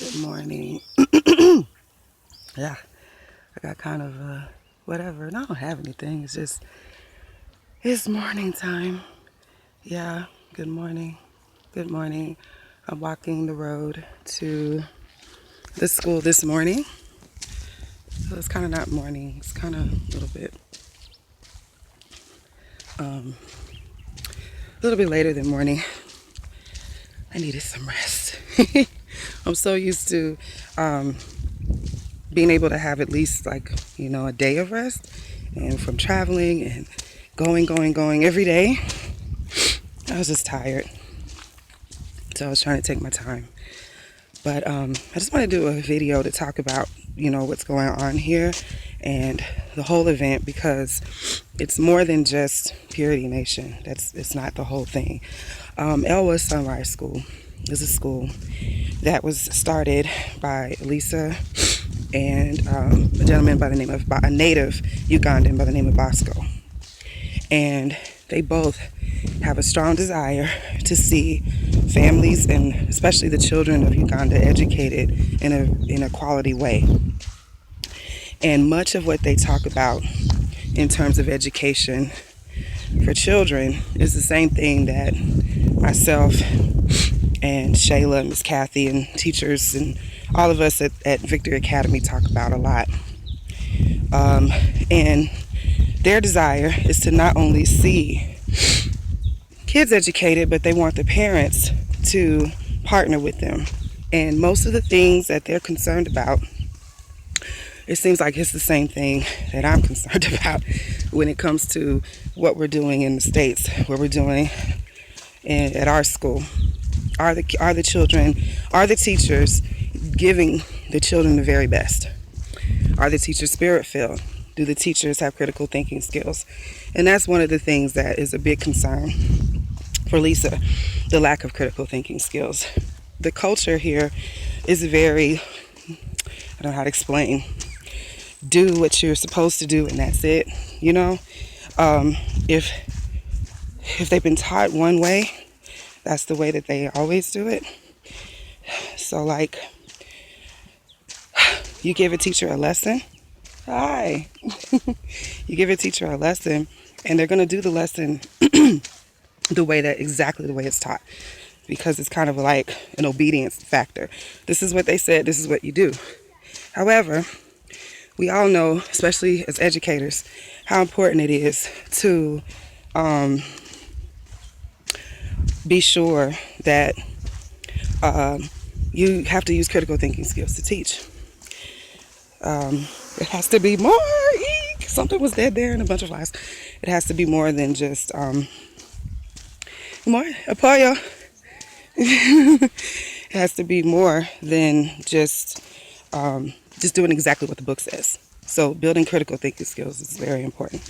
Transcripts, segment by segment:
Good morning. Yeah, I got kind of whatever, and I don't have anything. It's morning time. Yeah, good morning. Good morning. I'm walking the road to the school this morning. So it's kind of not morning. It's kind of a little bit later than morning. I needed some rest. I'm so used to being able to have at least a day of rest, and from traveling and going every day, I was just tired. So I was trying to take my time. But I just want to do a video to talk about, what's going on here and the whole event, because it's more than just Purity Nation. It's not the whole thing. Elwa Sunrise School is a school that was started by Lisa and a gentleman by the name of a native Ugandan by the name of Bosco. And they both have a strong desire to see families, and especially the children of Uganda, educated in a quality way. And much of what they talk about in terms of education for children is the same thing that myself and Shayla, Miss Kathy, and teachers and all of us at Victory Academy talk about a lot. And their desire is to not only see kids educated, but they want the parents to partner with them. And most of the things that they're concerned about, it seems like it's the same thing that I'm concerned about when it comes to what we're doing in the States, what we're doing at our school. Are the children, are the teachers giving the children the very best? Are the teachers spirit-filled? Do the teachers have critical thinking skills? And that's one of the things that is a big concern for Lisa, the lack of critical thinking skills. The culture here is very, I don't know how to explain, do what you're supposed to do and that's it, If they've been taught one way, that's the way that they always do it. So you give a teacher a lesson. Hi. You give a teacher a lesson, and they're going to do the lesson exactly the way it's taught, because it's kind of like an obedience factor. This is what they said, this is what you do. However, we all know, especially as educators, how important it is to be sure that you have to use critical thinking skills to teach. It has to be more. Something was dead there and a bunch of flies. It has to be more than just more apoyo. It has to be more than just doing exactly what the book says. So building critical thinking skills is very important.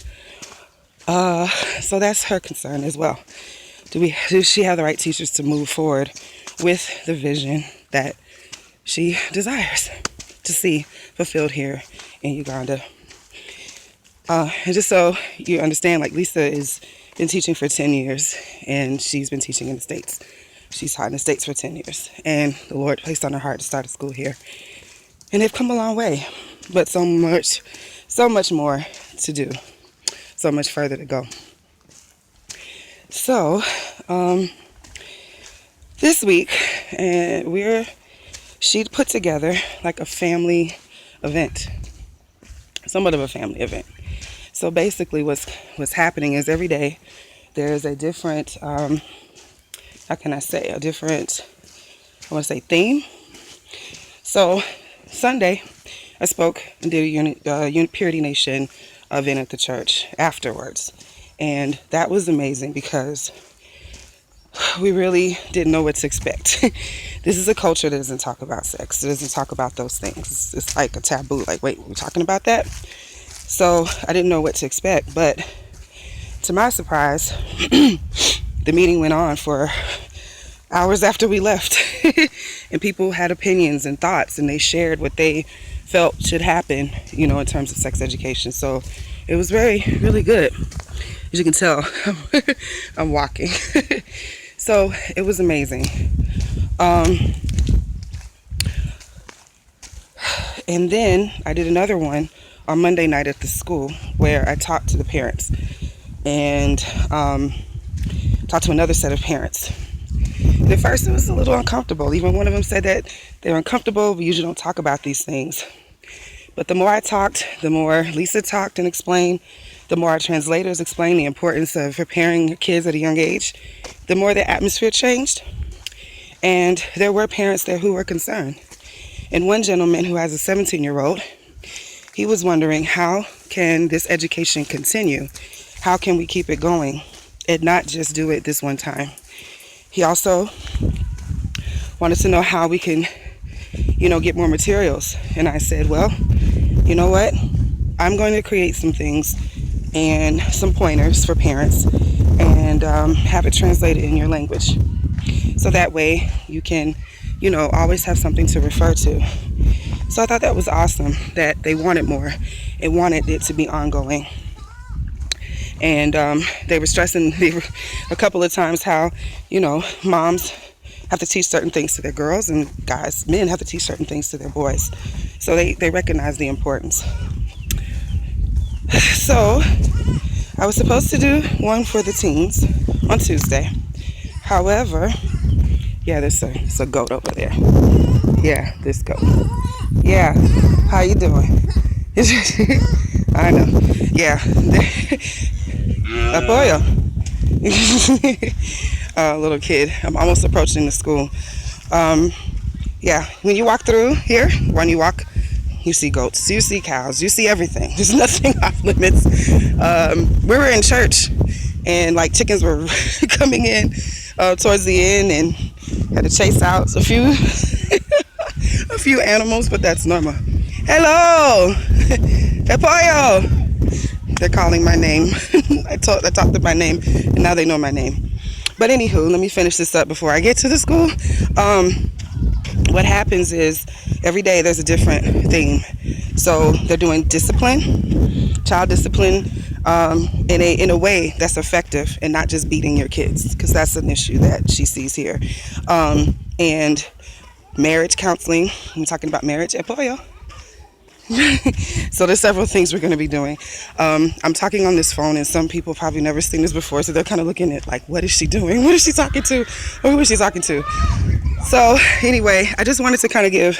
So that's her concern as well. Does she have the right teachers to move forward with the vision that she desires to see fulfilled here in Uganda? And just so you understand, Lisa has been teaching for 10 years, and she's been teaching in the States. She's taught in the States for 10 years, and the Lord placed on her heart to start a school here. And they've come a long way, but so much more to do, so much further to go. So, this week, she put together a family event, somewhat of a family event. So basically what's happening is every day there's a different, theme. So Sunday, I spoke and did a Purity Nation event at the church afterwards. And that was amazing because we really didn't know what to expect. This is a culture that doesn't talk about sex. It doesn't talk about those things. It's like a taboo. Wait, we're talking about that? So I didn't know what to expect. But to my surprise, the meeting went on for hours after we left. And people had opinions and thoughts, and they shared what they felt should happen, in terms of sex education. So it was really good. As you can tell, I'm walking. So it was amazing. And then I did another one on Monday night at the school where I talked to the parents and talked to another set of parents. And at first it was a little uncomfortable. Even one of them said that they're uncomfortable. We usually don't talk about these things. But the more I talked, the more Lisa talked and explained, the more our translators explained the importance of preparing kids at a young age, the more the atmosphere changed. And there were parents there who were concerned. And one gentleman who has a 17-year-old, he was wondering, how can this education continue? How can we keep it going and not just do it this one time? He also wanted to know how we can, get more materials. And I said, well, you know what? I'm going to create some things and some pointers for parents and have it translated in your language. So that way you can, always have something to refer to. So I thought that was awesome that they wanted more and wanted it to be ongoing. And they were stressing a couple of times how, moms have to teach certain things to their girls and men have to teach certain things to their boys. So they recognize the importance. So I was supposed to do one for the teens on Tuesday. However, yeah, there's a goat over there. Yeah, this goat. Yeah, how you doing? I know. Yeah. Apoyo. Little kid. I'm almost approaching the school. Yeah, when you walk through here, you see goats, you see cows, you see everything. There's nothing off limits. We were in church, and like chickens were coming in towards the end, and had to chase out a few a few animals, but that's normal. Hello, Apoyo. They're calling my name. I talked them my name, and now they know my name. But anywho, let me finish this up before I get to the school. What happens is every day there's a different theme. So they're doing discipline, child discipline, in a way that's effective and not just beating your kids, because that's an issue that she sees here. And marriage counseling. I'm talking about marriage at Pollo. So there's several things we're going to be doing. I'm talking on this phone, and some people probably never seen this before, so they're kind of looking at like, what is she doing? What is she talking to? Or who is she talking to? So anyway, I just wanted to kind of give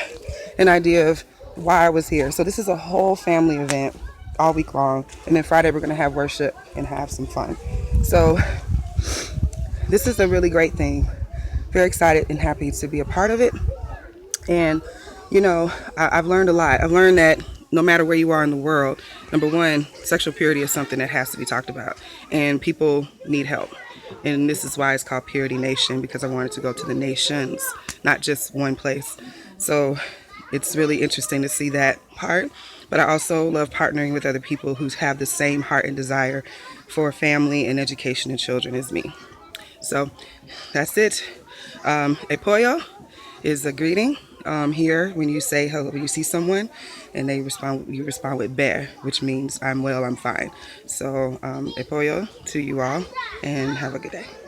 an idea of why I was here. So this is a whole family event all week long, and then Friday we're going to have worship and have some fun. So this is a really great thing. Very excited and happy to be a part of it. And I've learned a lot. I've learned that no matter where you are in the world, number one, sexual purity is something that has to be talked about, and people need help. And this is why it's called Purity Nation, because I wanted to go to the nations, not just one place. So it's really interesting to see that part. But I also love partnering with other people who have the same heart and desire for family and education and children as me. So that's it. Apoyo is a greeting. Here, when you say hello, when you see someone and you respond with bear, which means I'm well, I'm fine. So, apoyo to you all, and have a good day.